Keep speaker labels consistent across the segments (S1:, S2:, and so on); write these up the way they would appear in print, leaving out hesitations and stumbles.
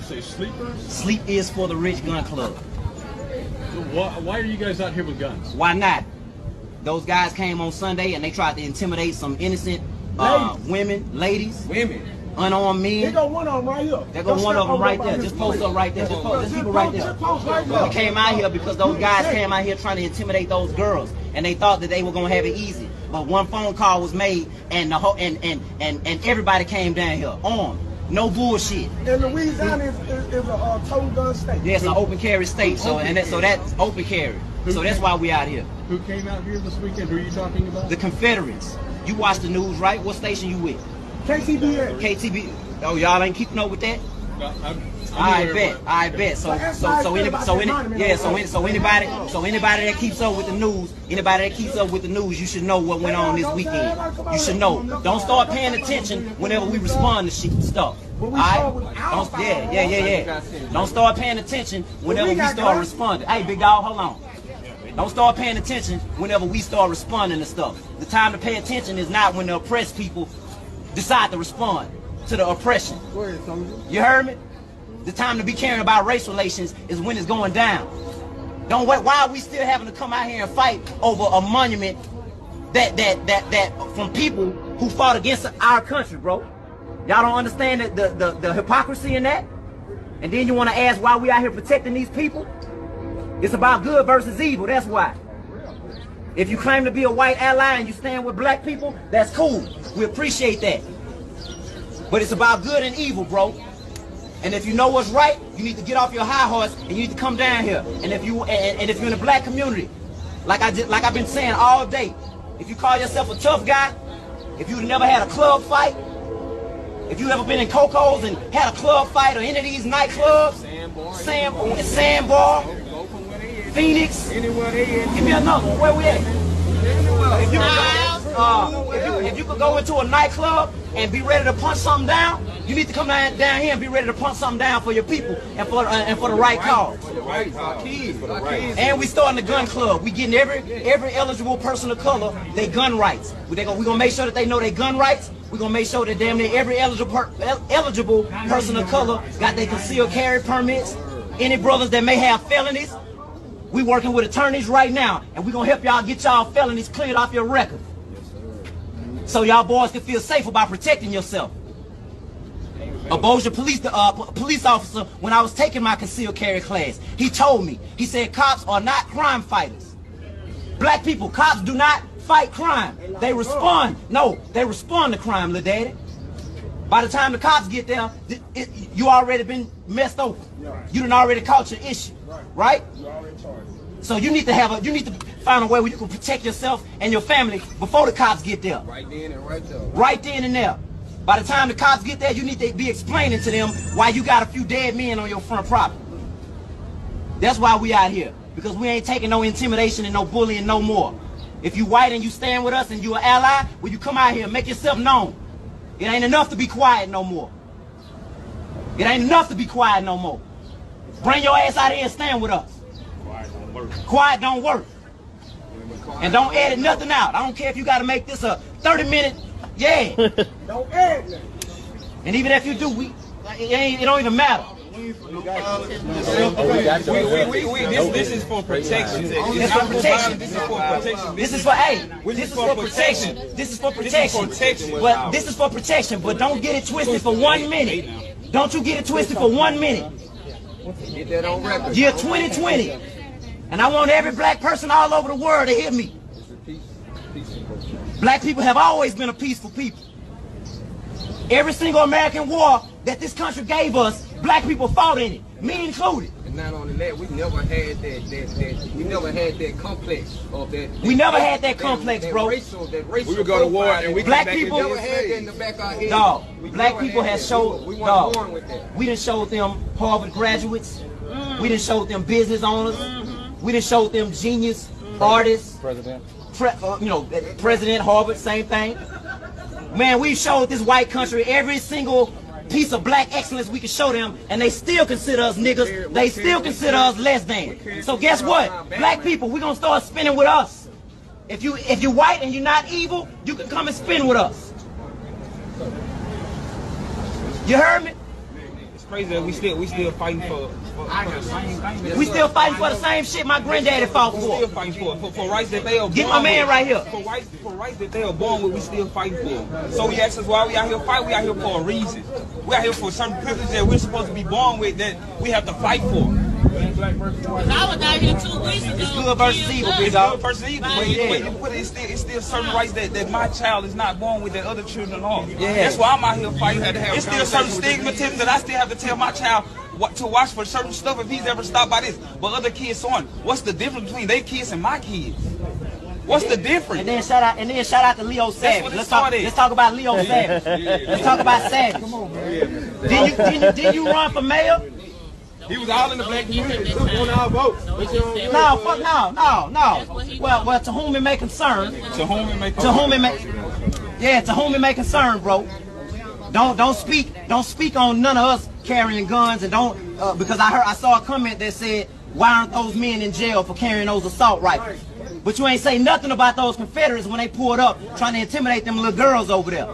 S1: say sleepers?
S2: Sleep is for the rich gun club.
S1: So why are you guys out here with guns?
S2: Why not? Those guys came on Sunday and they tried to intimidate some innocent women, ladies, unarmed men.
S3: They got one of them right here.
S2: They got one of them right there. Just post up right there. Just keep it right there. We came out here because those guys came out here trying to intimidate those girls, and they thought that they were gonna have it easy. But one phone call was made, and the whole and everybody came down here armed. No bullshit.
S3: And Louisiana is a total gun state.
S2: Yeah, it's an open carry state. So that's open carry. So that's why we out here.
S1: Who came out here this weekend? Who are you talking about?
S2: The Confederates. You watch the news, right? What station you with?
S3: KTBA.
S2: KTB. Oh, y'all ain't keeping up with that?
S1: No,
S2: I bet. So anybody that keeps up with the news, you should know what went on this weekend. You should know. Don't start paying attention whenever we respond to stuff. Don't start paying attention whenever we start responding. Hey, big dog, hold on. Don't start paying attention whenever we start responding to stuff. The time to pay attention is not when the oppressed people decide to respond to the oppression. You heard me? The time to be caring about race relations is when it's going down. Don't wait. Why are we still having to come out here and fight over a monument that from people who fought against our country, bro? Y'all don't understand the hypocrisy in that? And then you want to ask why we out here protecting these people? It's about good versus evil, that's why. If you claim to be a white ally and you stand with black people, that's cool. We appreciate that. But it's about good and evil, bro. And if you know what's right, you need to get off your high horse and you need to come down here. And if you're in the black community, like I've been saying all day, if you call yourself a tough guy, if you've never had a club fight, if you ever been in Coco's and had a club fight or any of these nightclubs, Sandbar, Phoenix, give me another one. Where we at? If you could go into a nightclub and be ready to punch something down, you need to come down here and be ready to punch something down for your people and for the right cause. And we starting the gun club. We getting every eligible person of color their gun rights. We gonna make sure that they know their gun rights. We're gonna make sure that damn near every eligible person of color got their concealed carry permits. Any brothers that may have felonies, we working with attorneys right now, and we're gonna help y'all get y'all felonies cleared off your record. So y'all boys can feel safe about protecting yourself. A Bossier police officer, when I was taking my concealed carry class, he told me, he said cops are not crime fighters. Black people, cops do not fight crime. They respond. No, they respond to crime, little daddy. By the time the cops get there, you already been messed over. You done already caught your issue, right? So you need to find a way where you can protect yourself and your family before the cops get there. Right then and right there. Right then and there. By the time the cops get there, you need to be explaining to them why you got a few dead men on your front property. That's why we out here. Because we ain't taking no intimidation and no bullying no more. If you white and you stand with us and you an ally, well, you come out here and make yourself known. It ain't enough to be quiet no more. It ain't enough to be quiet no more. Bring your ass out here and stand with us. Quiet don't work. And don't edit nothing out. I don't care if you got to make this a 30-minute, yeah. Don't edit it. And even if you do, it don't even matter.
S4: This is for protection.
S2: This is for protection. This is for protection. This is for protection. But this is for protection. But don't get it twisted for 1 minute. Don't you get it twisted for 1 minute.
S4: Get that on record.
S2: Year 2020. And I want every black person all over the world to hear me. Black people have always been a peaceful people. Every single American war that this country gave us, black people fought in it, me included.
S4: And not only that, we never had that complex of that.
S2: We never had that complex, bro.
S4: We would
S1: go to war and we
S2: black people
S4: never had that in the back of our head.
S2: Dog, black people have showed.
S4: We weren't born with that.
S2: We done showed them Harvard graduates. We done showed them business owners. We done showed them genius artists. President Harvard, same thing. Man, we showed this white country every single piece of black excellence we can show them, and they still consider us niggas. They still consider us less than. So guess what? Black people, we're gonna start spinning with us. If you're white and you're not evil, you can come and spin with us. You heard me?
S5: crazy that we still fighting for the same thing.
S2: We still fighting for the same shit my granddaddy fought
S5: We
S2: for.
S5: still fighting for rights that they are born
S2: Get my man
S5: with.
S2: right here.
S5: For rights that they are born with, we still fighting for. So he asks us why we out here fight. We out here for a reason. We out here for certain privileges that we're supposed to be born with that we have to fight for.
S6: I was out here 2 weeks ago.
S2: It's good versus evil, big
S5: It's
S2: dog.
S5: good versus evil. But the way you put it, it's still certain rights that my child is not born with that other children are.
S2: Yeah.
S5: That's why I'm out here fighting. It's still certain stigmatism that I still have to tell my child to watch for certain stuff if he's ever stopped by this. But other kids aren't. What's the difference between their kids and my kids? What's the difference?
S2: And then shout out to Leo Savage. Let's talk about Leo Savage. Let's talk about Savage. Did you run for mayor?
S4: He was all in the black community. On our vote.
S2: No, fuck no. Well, to whom it may concern.
S5: To whom it may
S2: To whom it may. Yeah, to whom it may concern, bro. Don't speak on none of us carrying guns, and don't because I saw a comment that said, why aren't those men in jail for carrying those assault rifles? But you ain't say nothing about those Confederates when they pulled up trying to intimidate them little girls over there.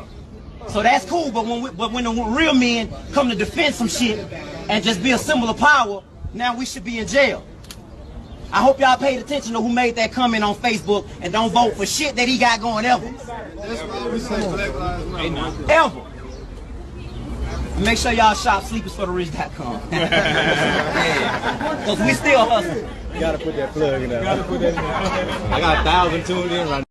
S2: So that's cool, but when the real men come to defend some shit and just be a symbol of power, now we should be in jail. I hope y'all paid attention to who made that comment on Facebook and don't vote for shit that he got going ever. Ever. And make sure y'all shop sleepersfortherich.com. Because we still hustle.
S1: You gotta put that plug in there. I got 1,000 tuned in right now.